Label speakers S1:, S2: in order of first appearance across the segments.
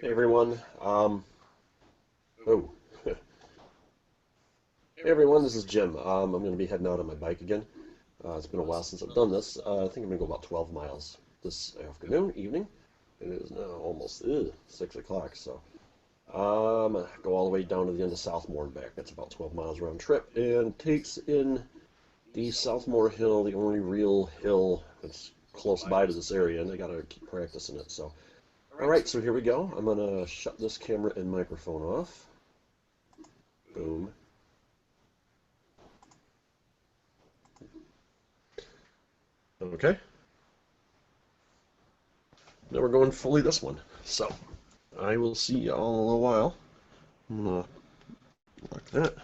S1: Hey everyone. Oh, hey everyone. This is Jim. I'm going to be heading out on my bike again. It's been a while since I've done this. I think I'm going to go about 12 miles this evening. It is now almost 6 o'clock. So go all the way down to the end of Southmore and back. That's about 12 miles round trip, and takes in the Southmore Hill, the only real hill that's close by to this area, and I got to keep practicing it. So. Alright, so here we go. I'm going to shut this camera and microphone off. Boom. Okay. Now we're going fully this one. So, I will see you all in a little while. I'm going to lock that.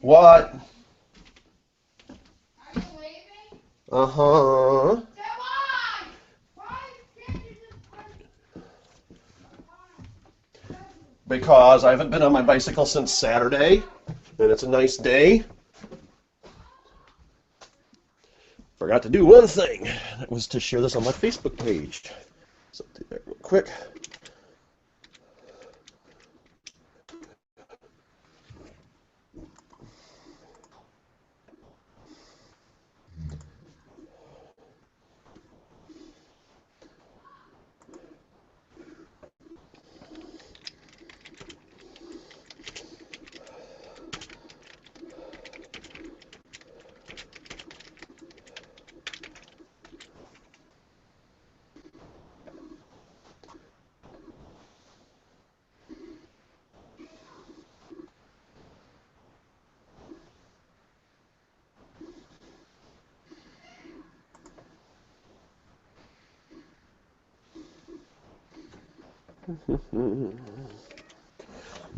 S1: What? Uh-huh. Because I haven't been on my bicycle since Saturday, and it's a nice day. Forgot to do one thing. That was to share this on my Facebook page. So I'll do that real quick.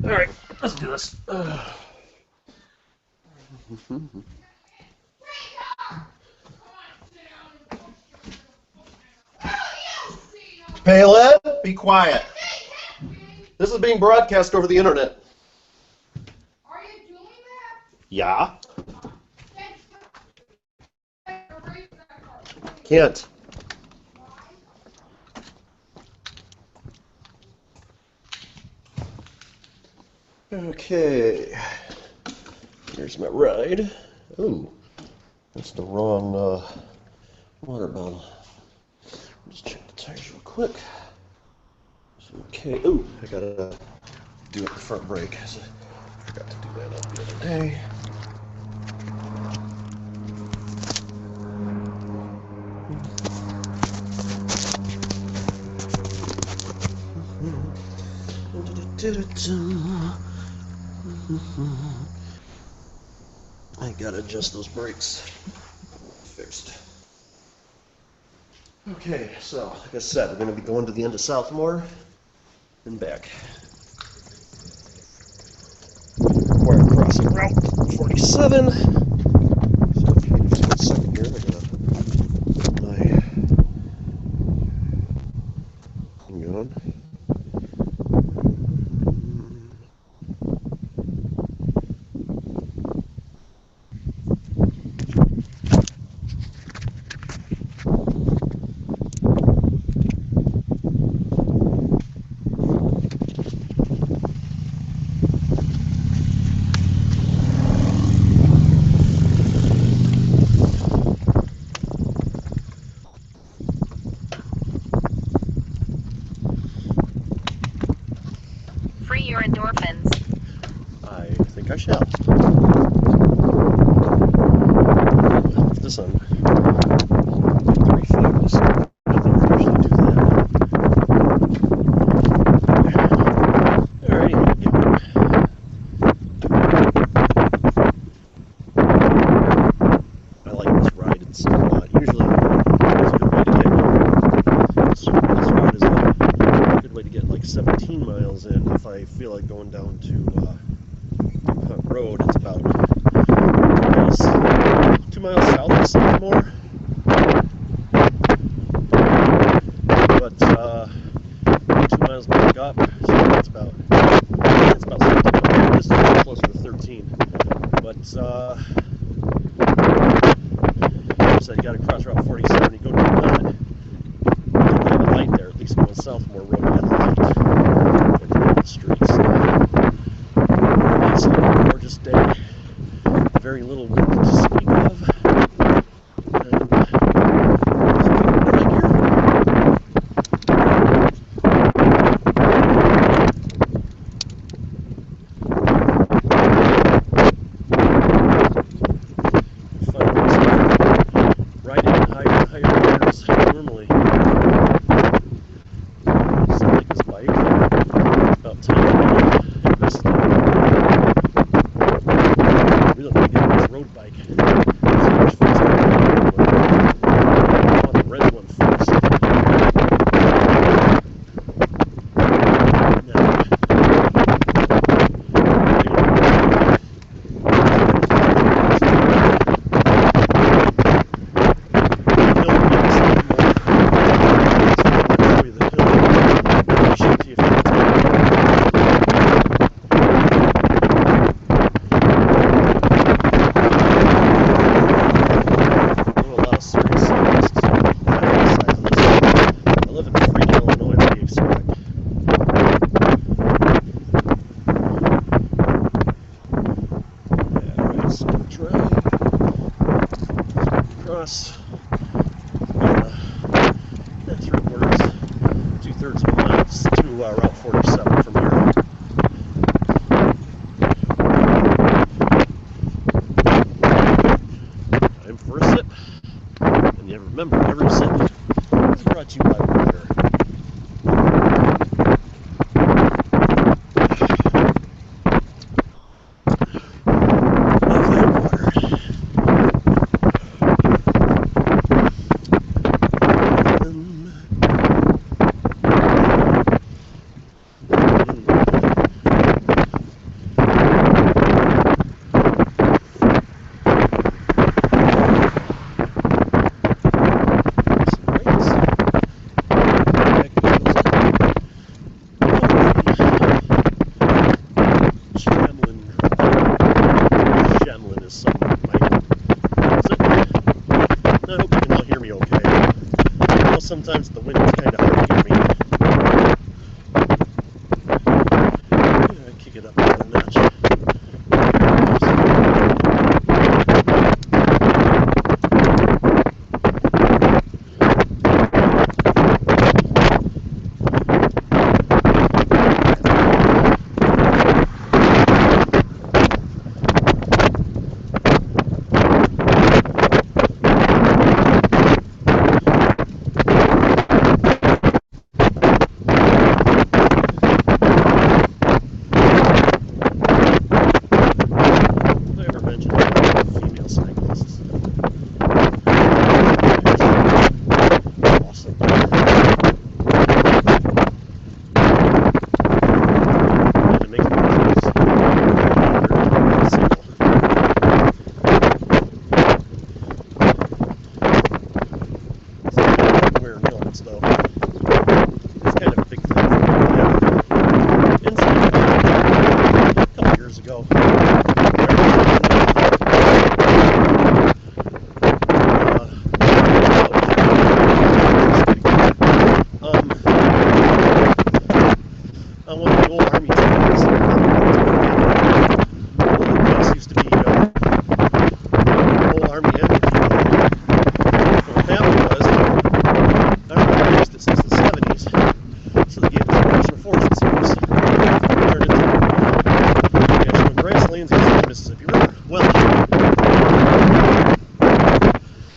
S1: All right, let's do this. Caleb, be quiet. This is being broadcast over the internet.
S2: Are you doing that?
S1: Yeah. Can't. Okay. Here's my ride. Ooh, that's the wrong water bottle. Just check the tires real quick. Okay. Ooh, I gotta do it the front brake. I forgot to do that the other day. I gotta adjust those brakes. Fixed. Okay, so like I said, we're going to be going to the end of Southmore and back. Required crossing route 47. So okay, just a second here. I gotta put my thing on.
S3: Free your endorphins.
S1: I think I shall. Put this on. 3 feet. I don't usually do that. Alrighty. I like this ride. It's a lot. Usually, it's a good way to get. This ride is a good way to get like 17 miles in. If I feel like going down to Hunt Road, it's about 2 miles south of Southmore. But 2 miles back up. So it's about 16. This is closer to 13. But so you got to cross Route 47. You go down that. You don't have a light there. At least going south more road has a light. But the streets. It's a gorgeous day. Very little wind to speak of. Across 2/3 of a mile to Route 47 from here. Time for a sip. And you remember, every sip is brought to you by water. Sometimes the wind is kind of hard to hear me. I'm going to kick it up another notch.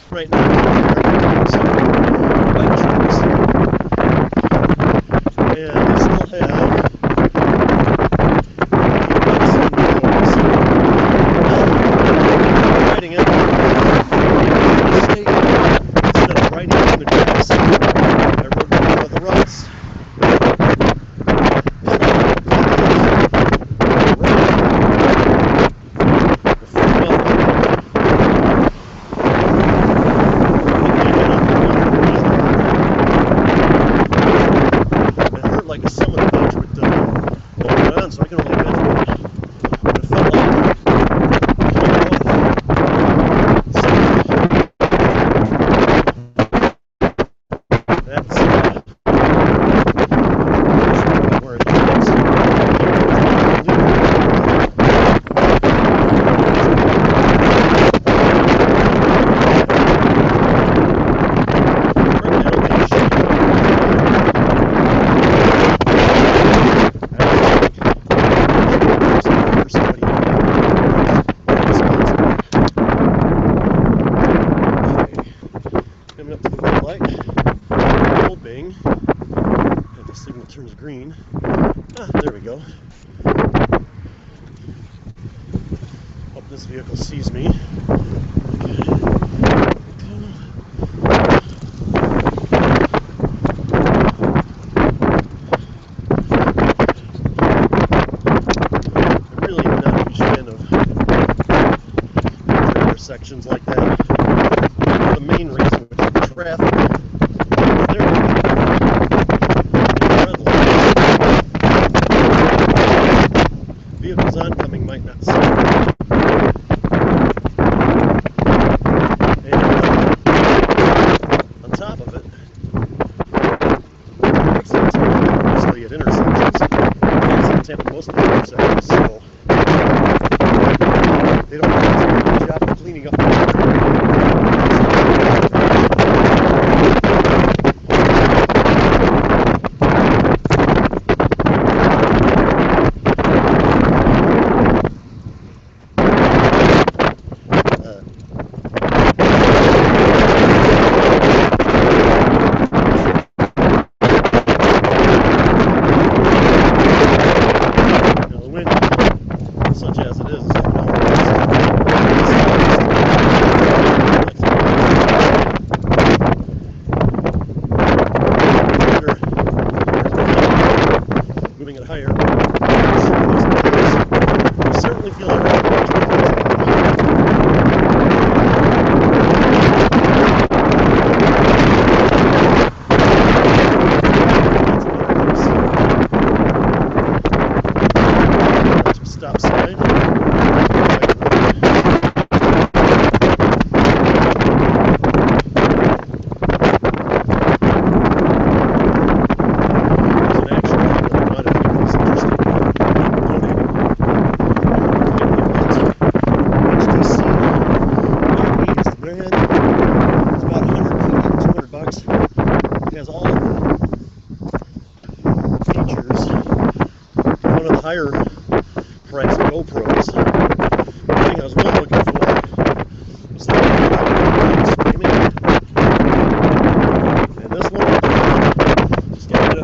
S1: Right now, and they still have riding it instead of riding in the grass. I rode one of the ruts.
S3: light. Full bang. If the signal turns green. There we go. Hope this vehicle sees me. Sections like that. The main reason, which is the traffic. There we go. Vehicles oncoming might not see it. And on top of it, accidents happen mostly at intersections. Accidents happen mostly at intersections, so they don't have to do a good job of cleaning up the wind, such as it is moving it higher. You certainly feel it right now. Stop sign. Has all the features. One of the higher price GoPros. The thing I was really looking for was the streaming. And this one just gave it a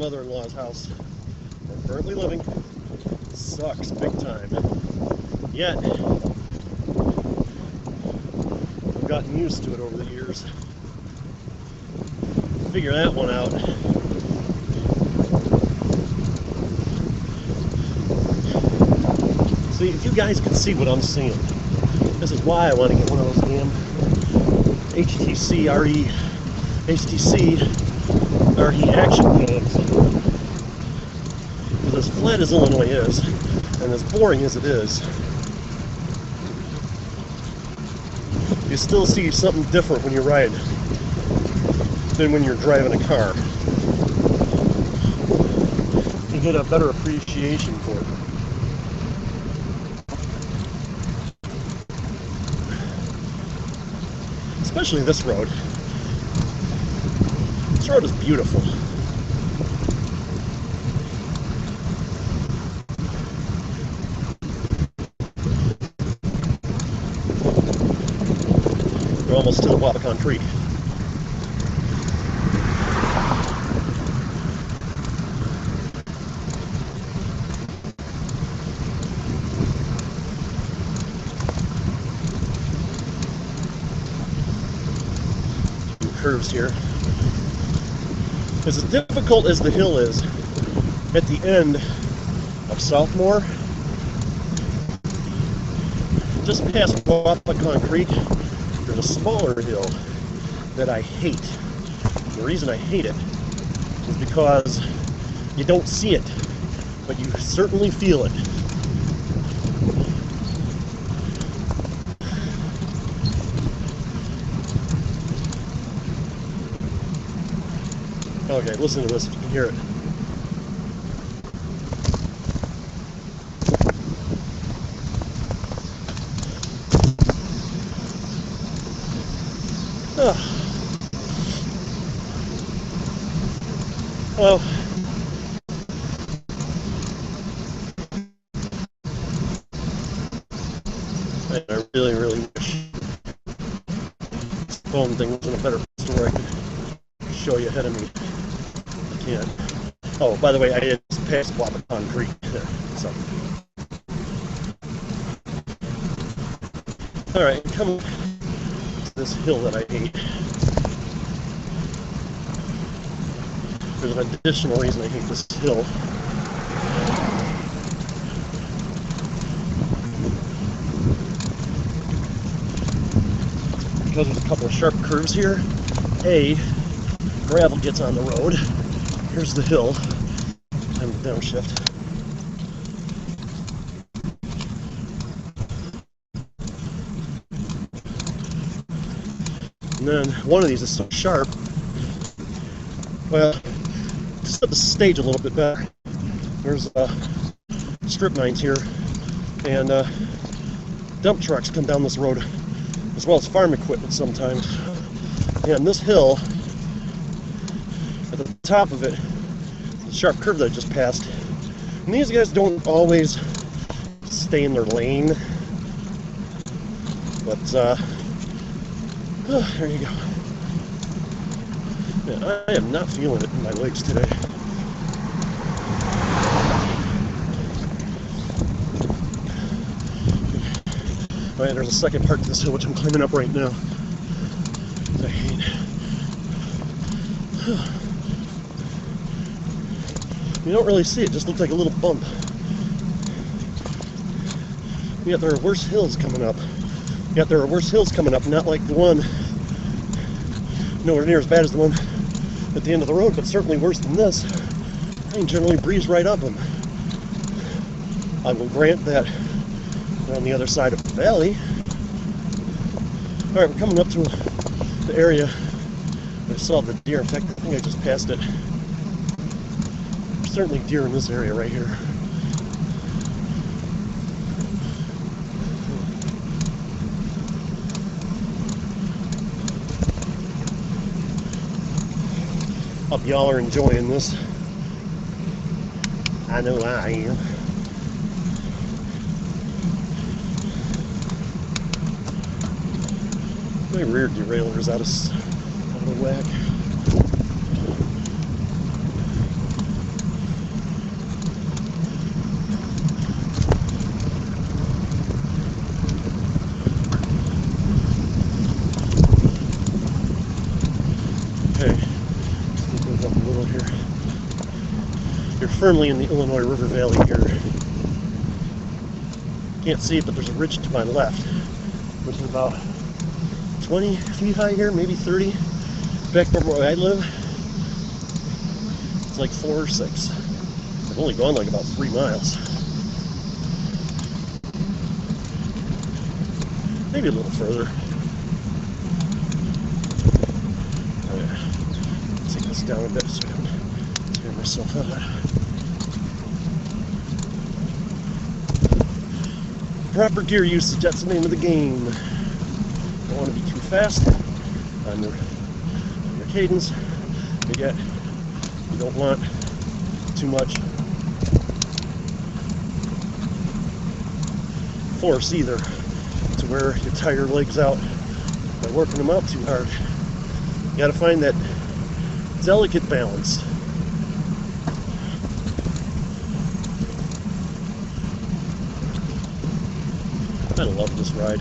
S3: mother-in-law's house. I'm currently living. Sucks big time. Yet, I've gotten used to it over the years. Figure that one out. See, if you guys can see what I'm seeing, this is why I want to get one of those damn HTC RE action cams. Because as flat as Illinois is, and as boring as it is, you still see something different when you ride than when you're driving a car. You get a better appreciation for it. Especially this road. This road is beautiful. We're almost to the Wapaton Creek. Curves here. As difficult as the hill is at the end of Southmore, just past Wapaton Creek, there's a smaller hill that I hate. The reason I hate it is because you don't see it, but you certainly feel it. Okay, listen to this if you can hear it. Well, I really wish this phone thing was in a better place where I could show you ahead of me. I can't. Oh, by the way, I had passed Wapaton Creek there, so. Alright, coming to this hill that I hate. There's an additional reason I hate this hill. Because there's a couple of sharp curves here. A, gravel gets on the road. Here's the hill. Time to downshift. And then one of these is so sharp. Well, to set the stage a little bit better, there's strip mines here, and dump trucks come down this road, as well as farm equipment sometimes. And this hill, at the top of it, the sharp curve that I just passed, and these guys don't always stay in their lane, but there you go. Man, I am not feeling it in my legs today. Alright, there's a second part to this hill which I'm climbing up right now. I hate. You don't really see it, just looks like a little bump. Yet there are worse hills coming up. Not like the one, nowhere near as bad as the one at the end of the road, but certainly worse than this. I can generally breeze right up them. I will grant that we're on the other side of the valley. Alright, we're coming up to the area where I saw the deer. In fact, I think I just passed it. There's certainly deer in this area right here. Hope y'all are enjoying this. I know I am. My rear derailleur's out of whack. Okay, let's move up a little here. You're firmly in the Illinois River Valley here. Can't see it, but there's a ridge to my left, which is about 20 feet high here, maybe 30. Back where I live, it's like 4 or 6. I've only gone like about 3 miles. Maybe a little further. Take this down a bit so I don't tear myself out. Proper gear usage, that's the name of the game. Don't want to be too fast on your cadence, but yet you don't want too much force either, to where you tire your legs out by working them out too hard. You got to find that delicate balance. I love this ride.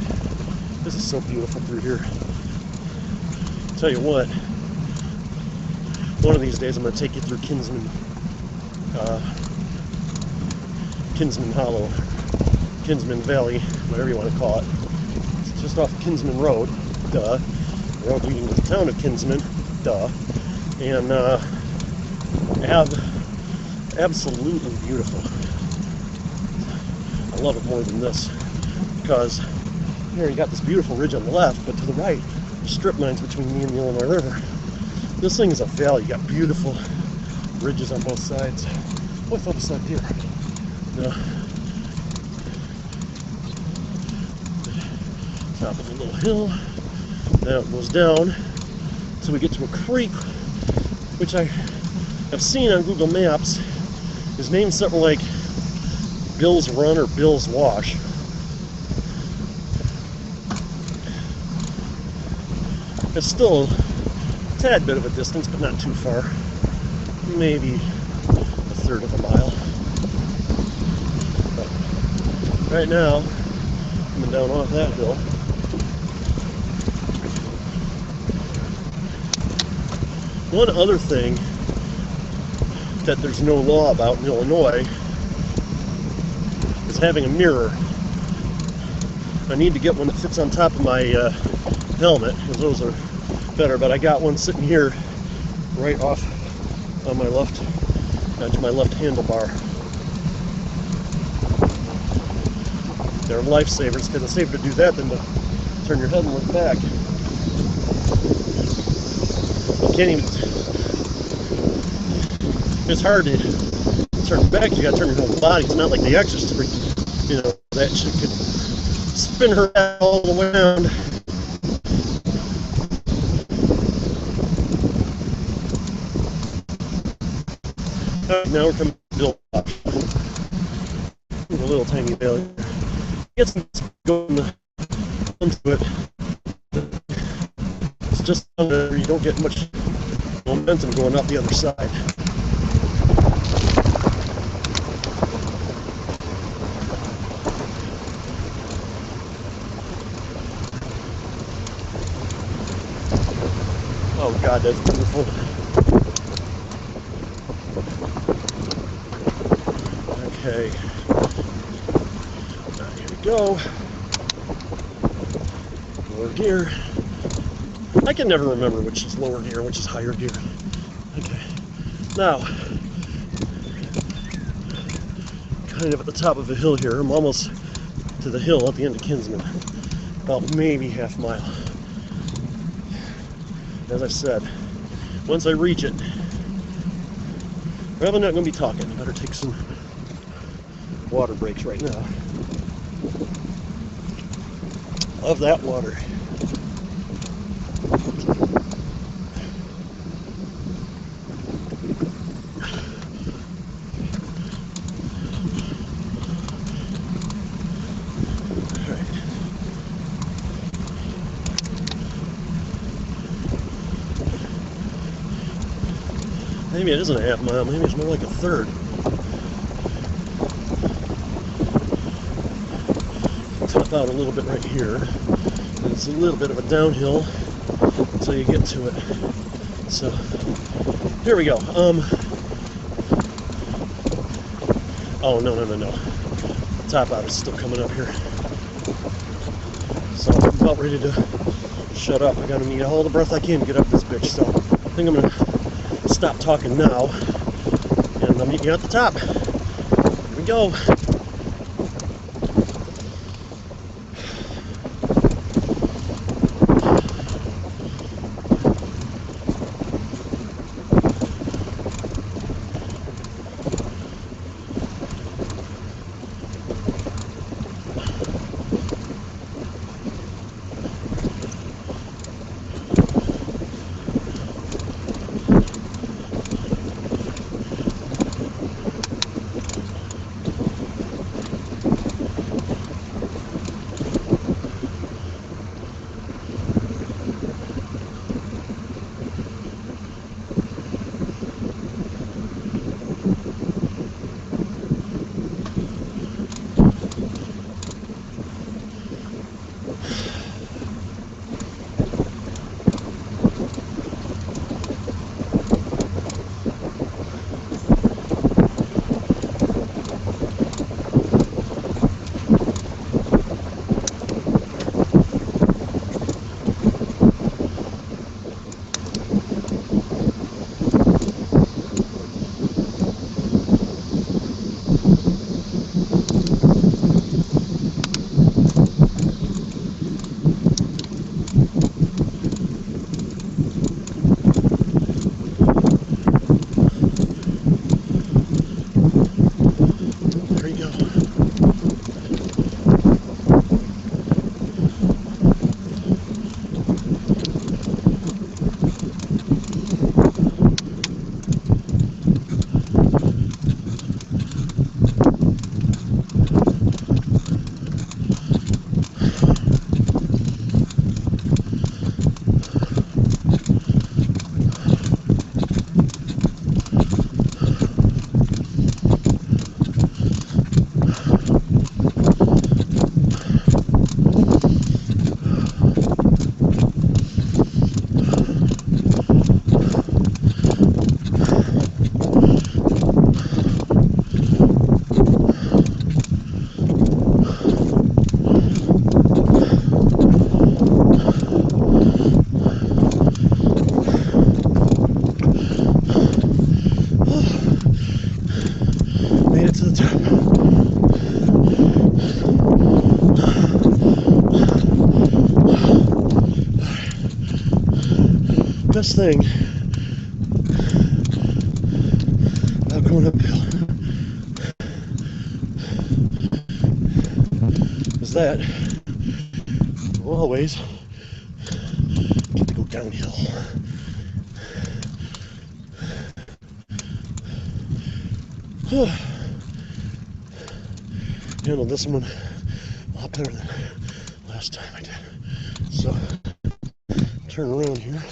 S3: This is so beautiful through here. Tell you what, one of these days I'm going to take you through Kinsman Hollow, Kinsman Valley, whatever you want to call it. It's just off Kinsman Road, duh. The road leading to the town of Kinsman, duh. And absolutely beautiful. I love it more than this, because here you got this beautiful ridge on the left, but to the right, there's strip mines between me and the Illinois River. This thing is a valley. You got beautiful ridges on both sides. Oh, I thought I saw deer. No. Top of a little hill. Now it goes down until we get to a creek, which I have seen on Google Maps is named something like Bill's Run or Bill's Wash. It's still a tad bit of a distance, but not too far. Maybe a third of a mile. But right now, coming down off that hill, one other thing that there's no law about in Illinois is having a mirror. I need to get one that fits on top of my helmet, because those are better, but I got one sitting here right off on my left edge of my left handlebar. They're lifesavers, because it's safer to do that than to turn your head and look back. You can't even, it's hard to turn back, you gotta turn your whole body. It's not like The Exorcist, where you know, that shit could spin her head all the way around. Now we're coming to Bill Watch. A little tiny valley. Gets going into it. It's just under, you don't get much momentum going up the other side. Oh God, that's beautiful. Okay, here we go. Lower gear. I can never remember which is lower gear and which is higher gear. Okay, now, kind of at the top of a hill here. I'm almost to the hill at the end of Kinsman. About maybe half mile. As I said, once I reach it, probably not going to be talking. I better take some water breaks right now. Love that water. Maybe it isn't a half mile, maybe it's more like a third. Top out a little bit right here. And it's a little bit of a downhill until you get to it. So here we go. Oh, no. Top out is still coming up here. So I'm about ready to shut up. I gotta need all the breath I can to get up this bitch. So I think I'm gonna stop talking now, and I'll meet you at the top. Here we go. Best thing about going uphill is that you always get to go downhill. Handled this one a lot better than last time I did. So turn around here.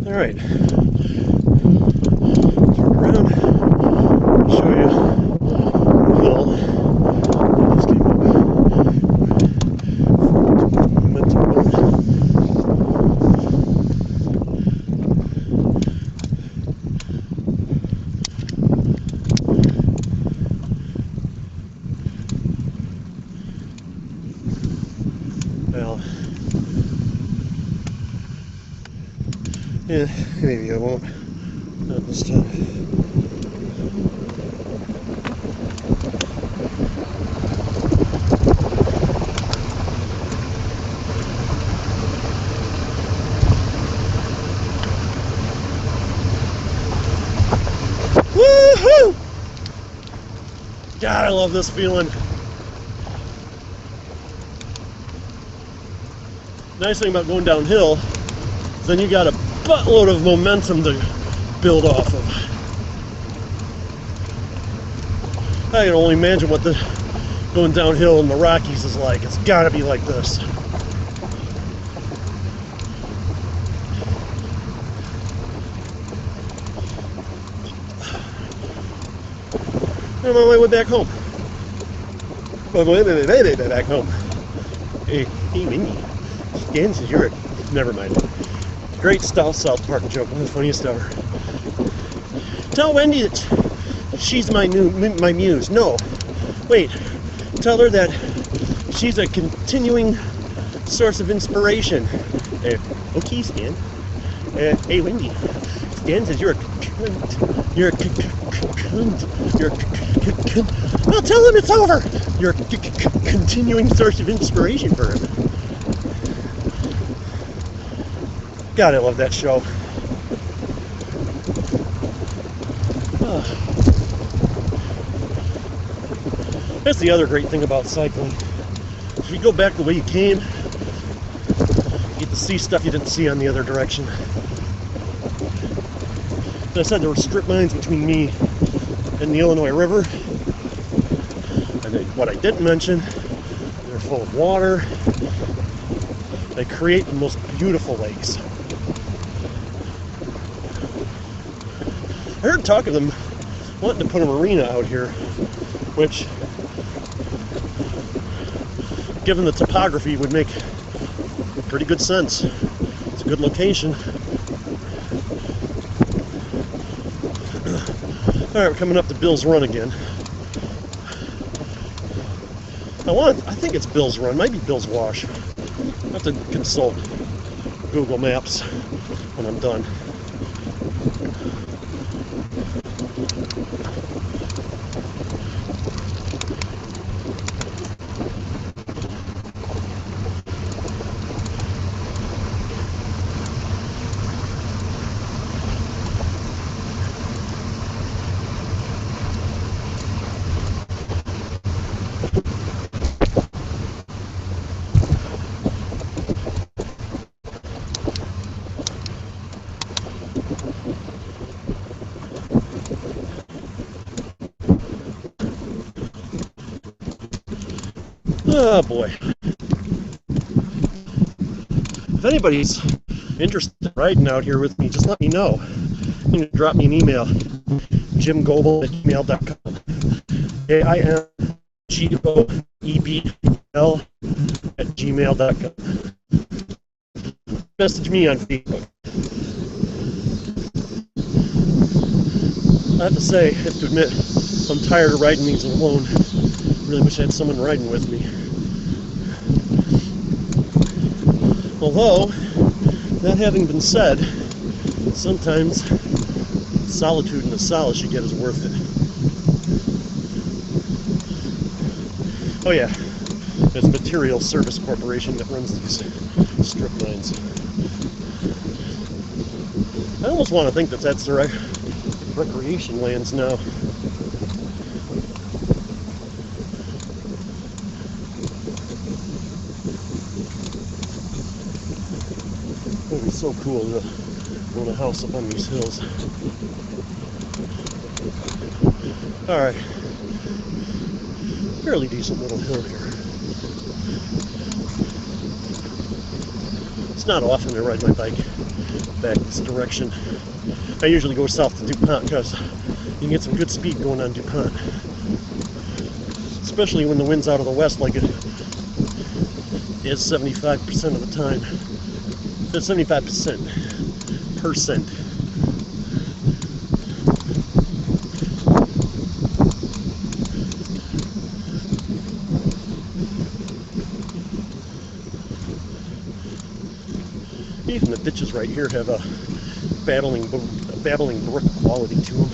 S3: All right, turn around, show you the hill. Just keep momentum going. Well, yeah, maybe I won't. Not this time. Woohoo! God, I love this feeling. Nice thing about going downhill is then you got a buttload of momentum to build off of. I can only imagine what the going downhill in the Rockies is like. It's gotta be like this. I'm on my way back home. Back home. Hey, Mindy. Stan says you're a... Never mind. Great South Park joke. One of the funniest ever. Tell Wendy that she's my muse. No. Wait. Tell her that she's a continuing source of inspiration. Okay, Stan. Hey, Wendy. Stan says you're a cunt. You're a cunt. You're a cunt. Well, tell him it's over. You're a continuing source of inspiration for him. God, I love that show. That's the other great thing about cycling. If you go back the way you came, you get to see stuff you didn't see on the other direction. As I said, there were strip mines between me and the Illinois River. And what I didn't mention, they're full of water. They create the most beautiful lakes. I heard talk of them wanting to put a marina out here, which, given the topography, would make pretty good sense. It's a good location. Alright, we're coming up to Bill's Run again. I think it's Bill's Run, might be Bill's Wash. I'll have to consult Google Maps when I'm done. Oh boy. If anybody's interested in riding out here with me, just let me know. You can drop me an email. jimgoebel@gmail.com. JimGoebel@gmail.com. Message me on Facebook. I have to say, I have to admit, I'm tired of riding these alone. I really wish I had someone riding with me. Although, that having been said, sometimes solitude and the solace you get is worth it. Oh yeah, there's Material Service Corporation that runs these strip mines. I almost want to think that that's their recreation lands now. It would be so cool to own a house up on these hills. Alright. Fairly decent little hill here. It's not often I ride my bike back this direction. I usually go south to DuPont because you can get some good speed going on DuPont. Especially when the wind's out of the west like it is 75% of the time. 75%. Even the ditches right here have a babbling brook quality to them.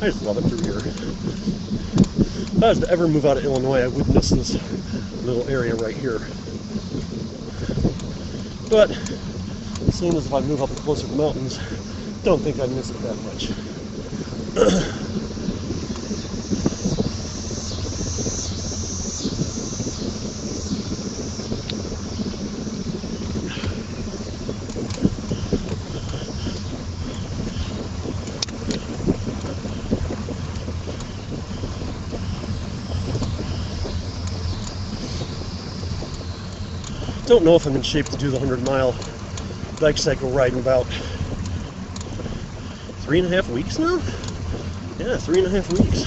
S3: I just love it through here. If I was to ever move out of Illinois, I would miss this little area right here. But, seeing as if I move up closer to the mountains, don't think I'd miss it that much. Don't know if I'm in shape to do the 100-mile bike cycle ride in about 3.5 weeks now. Yeah, 3.5 weeks.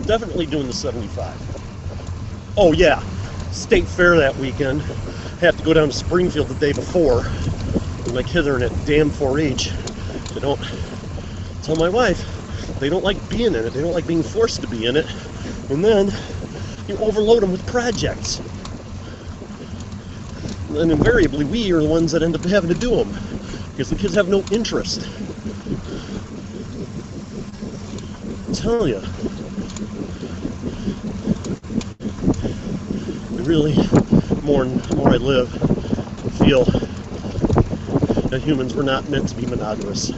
S3: Definitely doing the 75. Oh yeah, State Fair that weekend. Have to go down to Springfield the day before. And my kids are in that damn 4-H. They don't tell my wife they don't like being in it. They don't like being forced to be in it. And then you overload them with projects. And invariably we are the ones that end up having to do them because the kids have no interest. I'm telling you. I really, more and more I live, feel that humans were not meant to be monogamous.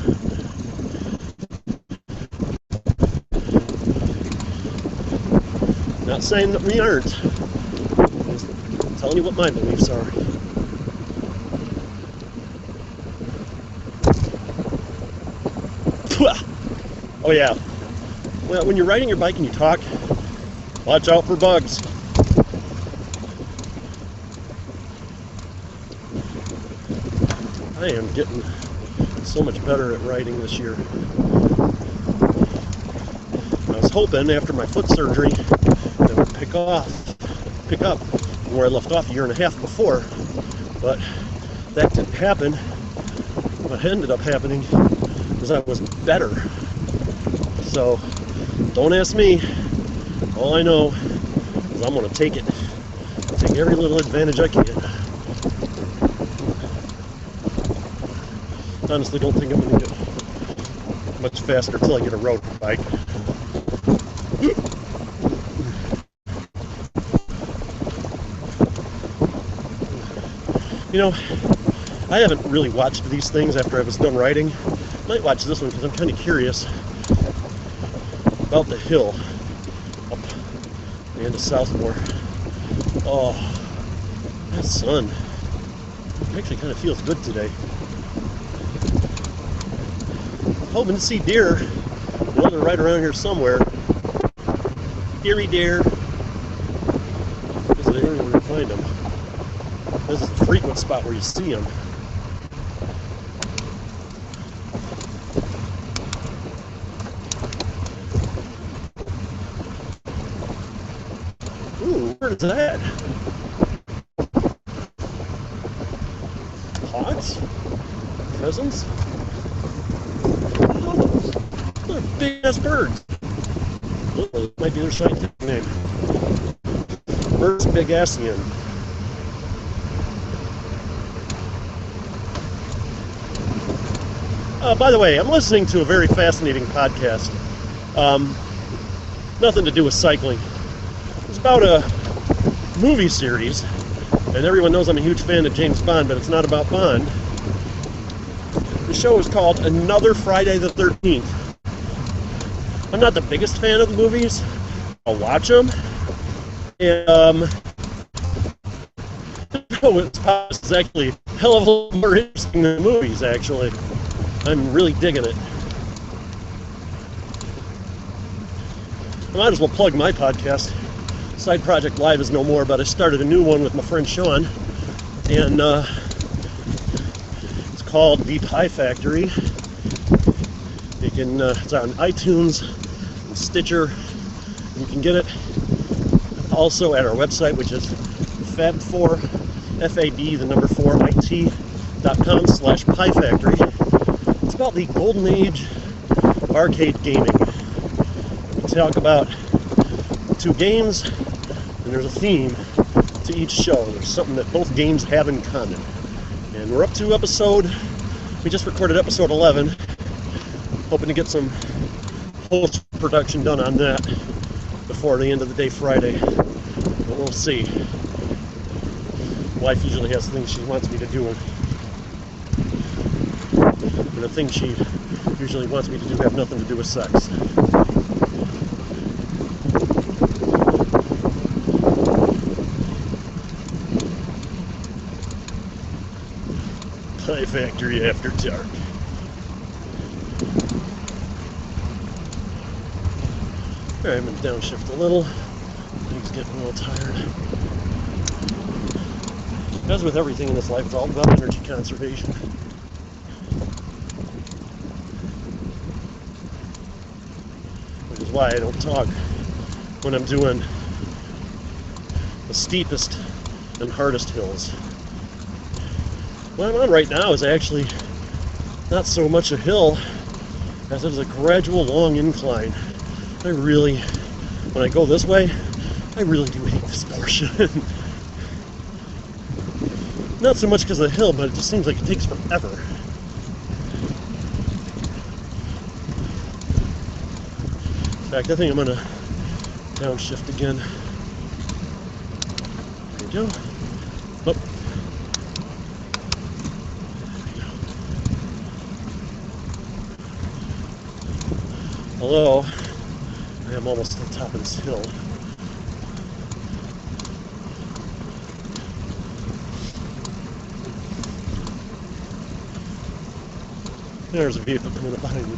S3: Not saying that we aren't. Just telling you what my beliefs are. Oh yeah. Well, when you're riding your bike and you talk, watch out for bugs. I am getting so much better at riding this year. I was hoping after my foot surgery that I would pick up where I left off 1.5 years before, but that didn't happen. What ended up happening was I was better. So don't ask me. All I know is I'm going to take it. Take every little advantage I can. Honestly, don't think I'm going to get much faster until I get a road bike. You know, I haven't really watched these things after I was done riding. I might watch this one because I'm kind of curious about the hill up the end of Southmore. Oh, that sun actually kind of feels good today. Hoping to see deer. I know they're right around here somewhere. Eerie deer. Because I don't even find them. This is a frequent spot where you see them. Ooh, where is that? Hawks? Pheasants? They're big ass birds. Ooh, might be their scientific name. Bird's bigassian. By the way, I'm listening to a very fascinating podcast. Nothing to do with cycling. It's about a movie series, and everyone knows I'm a huge fan of James Bond, but it's not about Bond. The show is called Another Friday the 13th. I'm not the biggest fan of the movies. I'll watch them. And, it's actually a hell of a lot more interesting than the movies, actually. I'm really digging it. I might as well plug my podcast. Side Project Live is no more, but I started a new one with my friend Sean, and it's called The Pie Factory. You can, it's on iTunes and Stitcher. You can get it also at our website, which is fab4, FAB, the number 4, IT.com /Pie Factory. It's about the golden age of arcade gaming. We talk about 2 games, and there's a theme to each show. There's something that both games have in common. And we're up to we just recorded episode 11. Hoping to get some post-production done on that before the end of the day Friday. But we'll see. Wife usually has things she wants me to do. And the things she usually wants me to do have nothing to do with sex. Pie Factory After Dark. Alright, I'm going to downshift a little. He's getting a little tired. As with everything in this life, it's all about energy conservation. why I don't talk when I'm doing the steepest and hardest hills. What I'm on right now is actually not so much a hill as it is a gradual long incline. I really, when I go this way, I really do hate this portion. Not so much because of the hill, but it just seems like it takes forever. In fact, I think I'm gonna downshift again. There we go. Oh. Hello. I am almost at the top of this hill. There's a vehicle coming up behind me.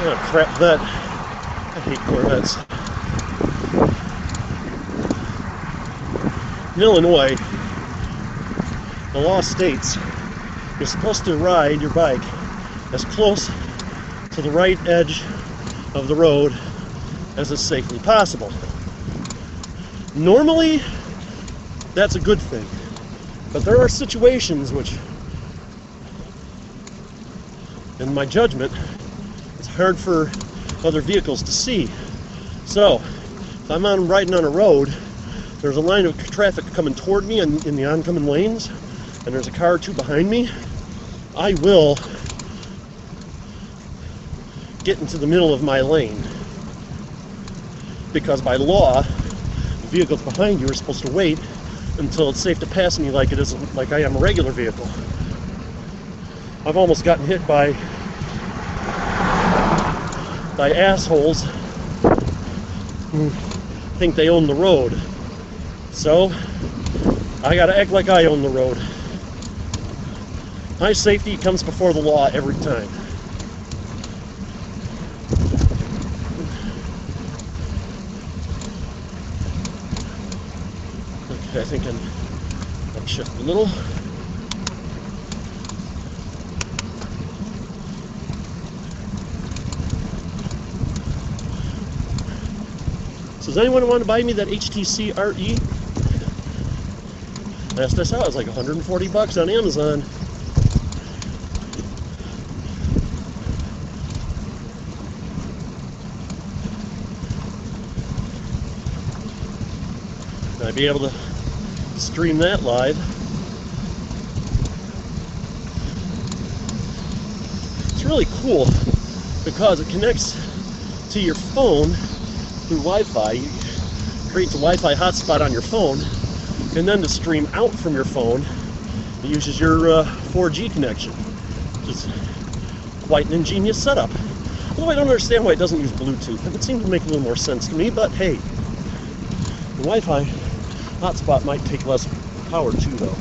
S3: Oh, crap vet. I hate Corvettes. In Illinois, the law states you're supposed to ride your bike as close to the right edge of the road as is safely possible. Normally, that's a good thing. But there are situations which, in my judgment, it's hard for other vehicles to see. So, if I'm riding on a road, there's a line of traffic coming toward me in the oncoming lanes, and there's a car or two behind me, I will get into the middle of my lane. Because by law, the vehicles behind you are supposed to wait until it's safe to pass me like I am a regular vehicle. I've almost gotten hit by assholes who think they own the road. So, I gotta act like I own the road. My safety comes before the law every time. Okay, I think I'll shift a little. So does anyone want to buy me that HTC RE? Last I saw it was like 140 bucks on Amazon. I'd be able to stream that live. It's really cool because it connects to your phone through Wi-Fi. It creates a Wi-Fi hotspot on your phone, and then to stream out from your phone, it uses your 4G connection, which is quite an ingenious setup. Although I don't understand why it doesn't use Bluetooth. It would seem to make a little more sense to me, but hey, the Wi-Fi hotspot might take less power too, though.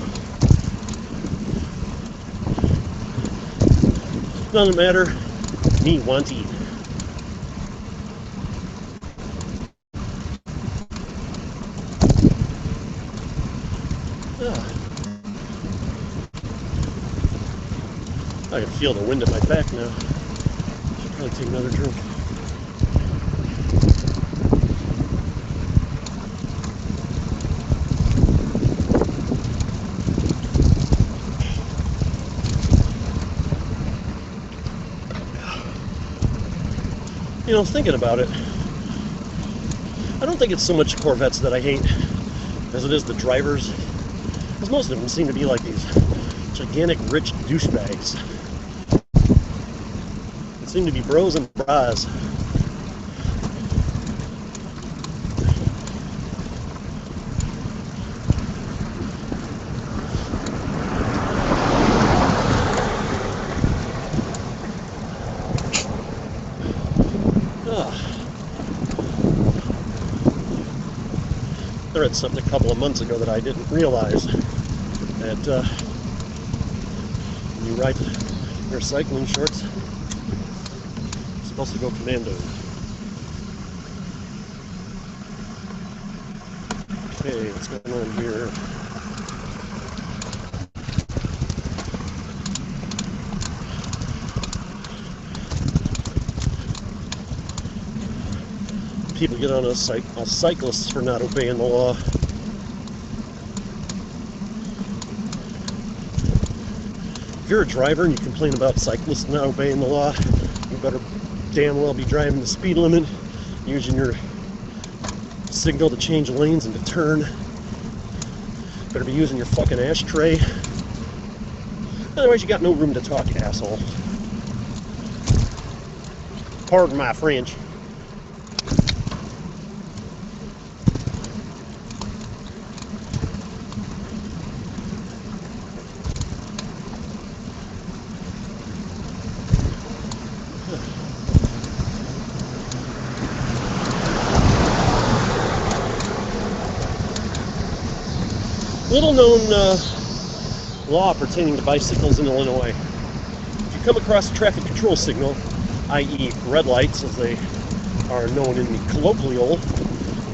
S3: Doesn't matter. Me wanting. I can feel the wind at my back now. Should probably take another drink. You know, thinking about it, I don't think it's so much Corvettes that I hate as it is the drivers. Because most of them seem to be like these gigantic rich douchebags. They seem to be bros and bras. I read something a couple of months ago that I didn't realize, that when you ride your cycling shorts, you're supposed to go commando. Okay, what's going on here? People get on us cyclists for not obeying the law. If you're a driver and you complain about cyclists not obeying the law, you better damn well be driving the speed limit, using your signal to change lanes and to turn. Better be using your fucking ashtray. Otherwise you got no room to talk, asshole. Pardon my French. Little known law pertaining to bicycles in Illinois. If you come across a traffic control signal, i.e. red lights as they are known in the colloquial,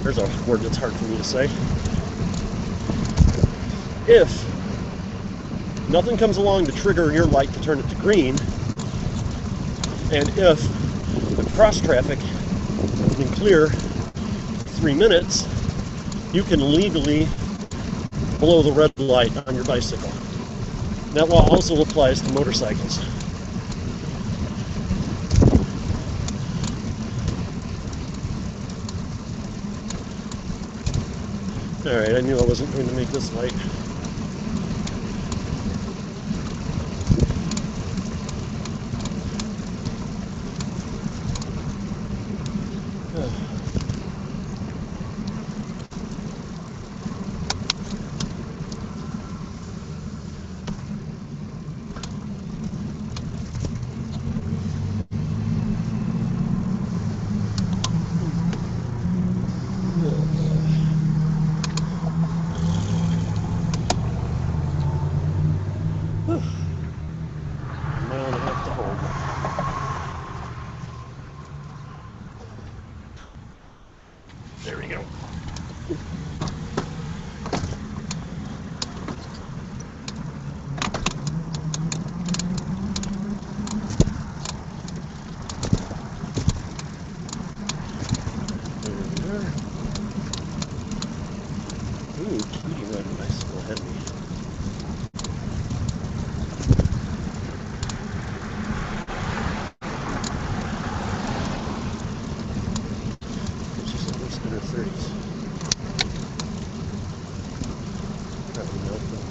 S3: there's a word that's hard for me to say. If nothing comes along to trigger your light to turn it to green, and if the cross traffic has been clear 3 minutes, you can legally blow the red light on your bicycle. That law also applies to motorcycles. Alright, I knew I wasn't going to make this light. There we go. Ooh, cutie riding a bicycle ahead of me. She's almost in her 30s. Probably not, though.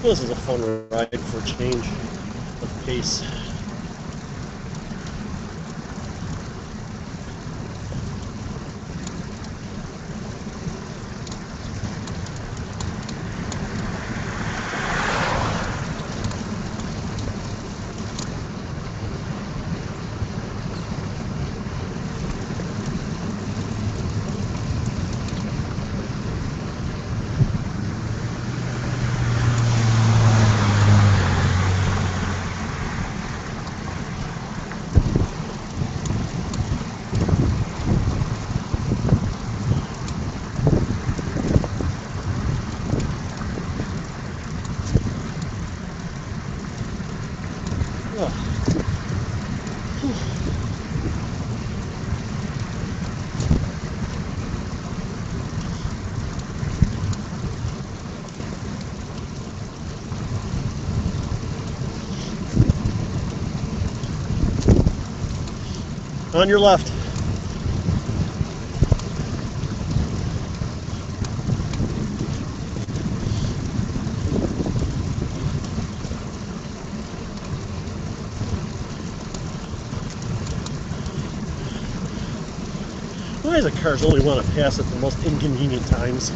S3: This is a fun ride for a change of pace. On your left. Why do the cars only want to pass at the most inconvenient times?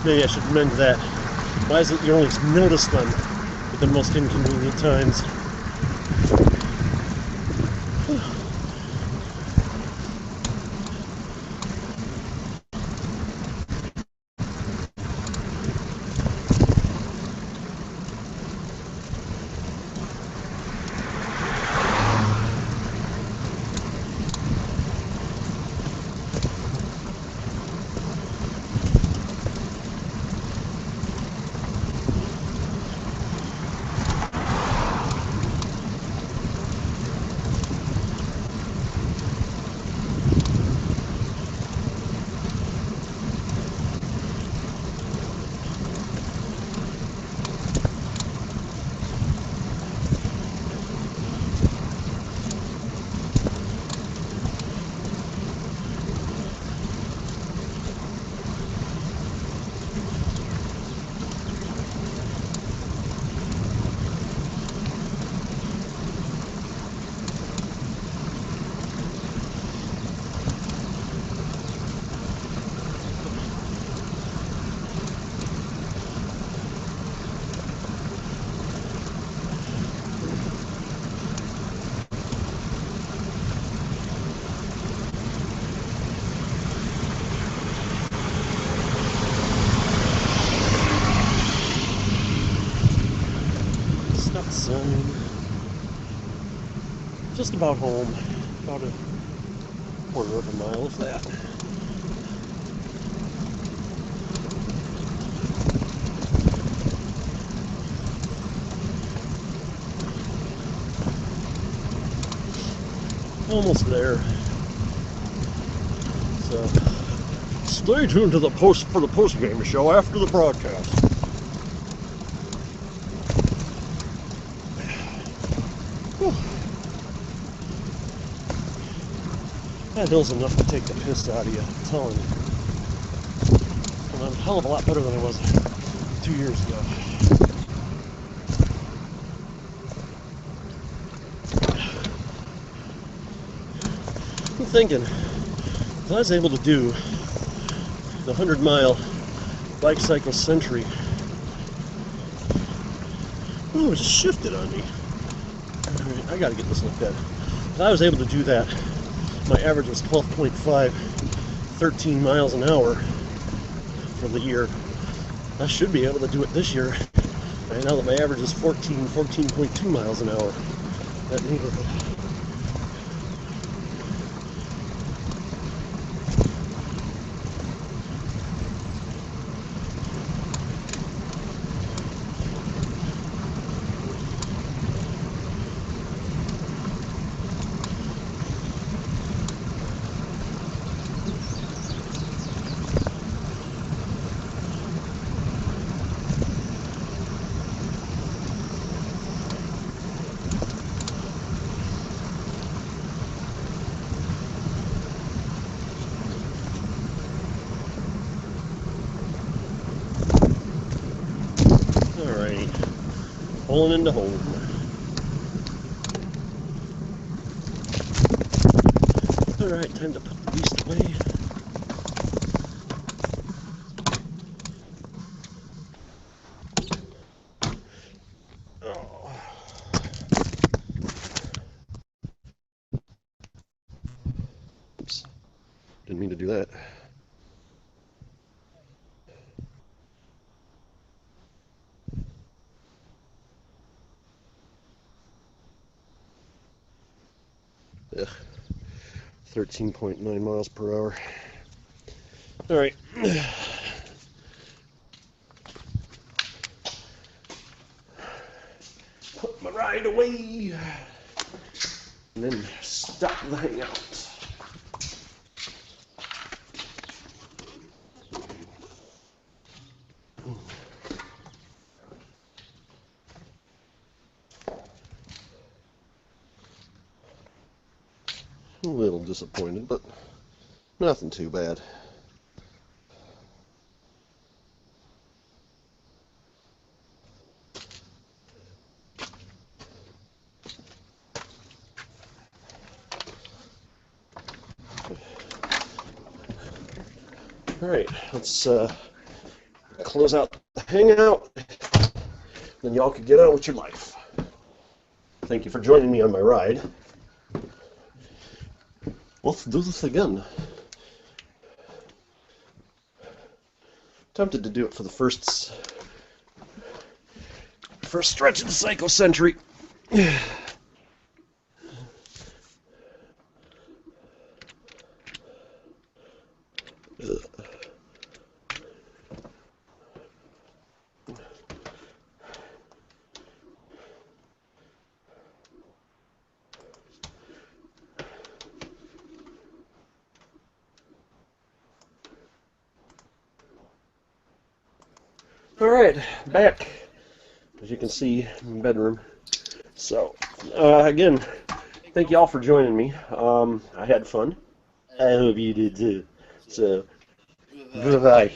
S3: Maybe I should amend that. Why is it you only notice them at the most inconvenient times? Stop sign. Just about home. About a quarter of a mile, if that. Almost there. So stay tuned to the post game show after the broadcast. Whew. That hill's enough to take the piss out of you, I'm telling you. And I'm a hell of a lot better than I was 2 years ago. I'm thinking, if I was able to do the 100-mile bike cycle century, oh, it just shifted on me. Alright, I gotta get this looked at. If I was able to do that, my average was 12.5, 13 miles an hour for the year. I should be able to do it this year. Right now that my average is 14.2 miles an hour. That neighborhood. Alright, pulling into home. Alright, time to put the beast away. Oh. Oops, didn't mean to do that. Ugh. 13.9 miles per hour. Alright. Put my ride away. And then stop the hangout. A little disappointed, but nothing too bad. All right, let's close out the hangout. Then y'all can get on with your life. Thank you for joining me on my ride. Let's do this again. Tempted to do it for the first stretch of the Psycho Century. All right, back, as you can see, in the bedroom. So, again, thank you all for joining me. I had fun. I hope you did too. So, bye-bye.